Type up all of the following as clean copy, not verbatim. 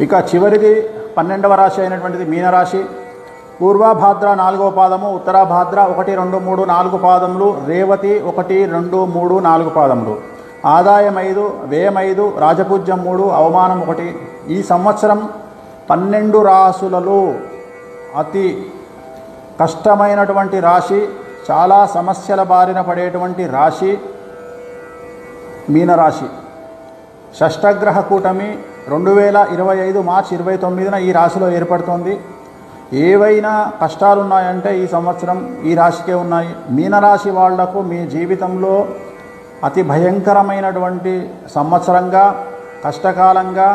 ఇక చివరిది 12వ రాశి అయినటువంటిది మీనరాశి. పూర్వభాద్ర 4వ పాదము, ఉత్తరాభాద్ర 1, 2, 3, 4 పాదములు, రేవతి 1, 2, 3, 4 పాదములు. ఆదాయం 5, వ్యయం 5, రాజపూజ్యం 3, అవమానం 1. ఈ సంవత్సరం 12 రాశులలో అతి కష్టమైనటువంటి రాశి, చాలా సమస్యల బారిన పడేటువంటి రాశి మీనరాశి. షష్టగ్రహ కూటమి 2025 మార్చి 29న ఈ రాశిలో ఏర్పడుతోంది. ఏవైనా కష్టాలున్నాయంటే ఈ సంవత్సరం ఈ రాశికే ఉన్నాయి. మీనరాశి వాళ్లకు మీ జీవితంలో అతి భయంకరమైనటువంటి సంవత్సరంగా, కష్టకాలంగా,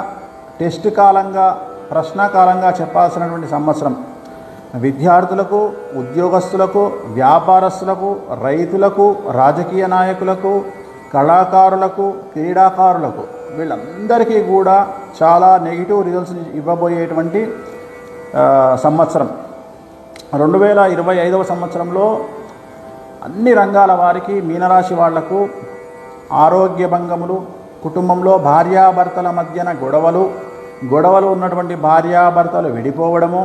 టెస్ట్ కాలంగా, ప్రశ్నకాలంగా చెప్పాల్సినటువంటి సంవత్సరం. విద్యార్థులకు, ఉద్యోగస్తులకు, వ్యాపారస్తులకు, రైతులకు, రాజకీయ నాయకులకు, కళాకారులకు, క్రీడాకారులకు వీళ్ళందరికీ కూడా చాలా నెగిటివ్ రిజల్ట్స్ ఇవ్వబోయేటువంటి సంవత్సరం. 2025వ సంవత్సరంలో అన్ని రంగాల వారికి, మీనరాశి వాళ్లకు ఆరోగ్య భంగములు, కుటుంబంలో భార్యాభర్తల మధ్యన గొడవలు ఉన్నటువంటి భార్యాభర్తలు విడిపోవడము,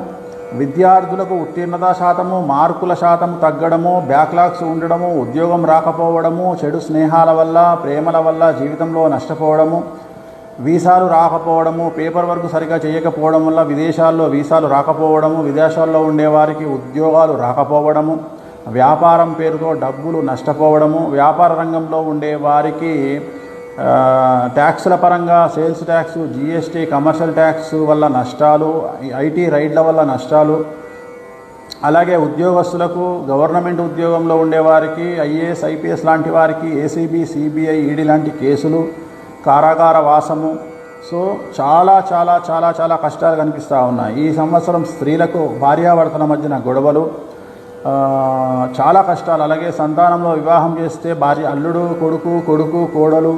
విద్యార్థులకు ఉత్తీర్ణత శాతము, మార్కుల శాతం తగ్గడము, బ్యాక్లాగ్స్ ఉండడము, ఉద్యోగం రాకపోవడము, చెడు స్నేహాల వల్ల, ప్రేమల వల్ల జీవితంలో నష్టపోవడము, వీసాలు రాకపోవడము, పేపర్ వర్క్ సరిగా చేయకపోవడం వల్ల విదేశాల్లో వీసాలు రాకపోవడము, విదేశాల్లో ఉండేవారికి ఉద్యోగాలు రాకపోవడము, వ్యాపారం పేరుతో డబ్బులు నష్టపోవడము, వ్యాపార రంగంలో ఉండేవారికి ట్యాక్సుల పరంగా sales tax, GST, commercial tax వల్ల నష్టాలు, ఐటీ రైడ్ల వల్ల నష్టాలు, అలాగే ఉద్యోగస్తులకు, గవర్నమెంట్ ఉద్యోగంలో ఉండేవారికి, ఐఏఎస్, ఐపీఎస్ లాంటి వారికి ఏసీబీ, సిబిఐ, ఈడీ లాంటి కేసులు, కారాగార వాసము. సో చాలా చాలా చాలా చాలా కష్టాలు కనిపిస్తూ ఉన్నాయి. ఈ సంవత్సరం స్త్రీలకు భార్యాభర్తల మధ్యన గొడవలు, చాలా కష్టాలు. అలాగే సంతానంలో వివాహం చేస్తే భార్య, అల్లుడు, కొడుకు, కోడలు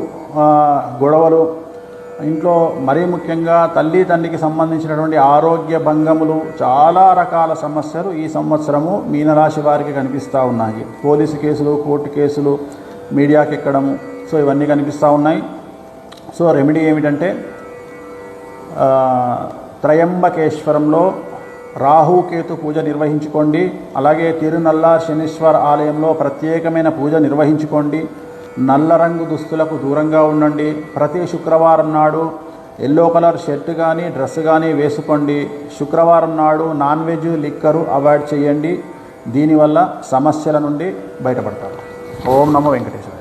గొడవలు, ఇంట్లో మరీ ముఖ్యంగా తల్లి తండ్రికి సంబంధించినటువంటి ఆరోగ్య భంగములు, చాలా రకాల సమస్యలు ఈ సంవత్సరము మీనరాశి వారికి కనిపిస్తూ ఉన్నాయి. పోలీసు కేసులు, కోర్టు కేసులు, మీడియాకి ఎక్కడము, సో ఇవన్నీ కనిపిస్తూ ఉన్నాయి. సో రెమెడీ ఏమిటంటే త్రయంబకేశ్వరంలో రాహుకేతు పూజ నిర్వహించుకోండి. అలాగే తిరునల్లార్ శనీశ్వర ఆలయంలో ప్రత్యేకమైన పూజ నిర్వహించుకోండి. నల్ల రంగు దుస్తులకు దూరంగా ఉండండి. ప్రతి శుక్రవారం నాడు ఎల్లో కలర్ షర్ట్ కానీ డ్రెస్ కానీ వేసుకోండి. శుక్రవారం నాడు నాన్ వెజ్, లిక్కరు అవాయిడ్ చేయండి. దీనివల్ల సమస్యల నుండి బయటపడతారు. ఓం నమో వెంకటేశ్వర.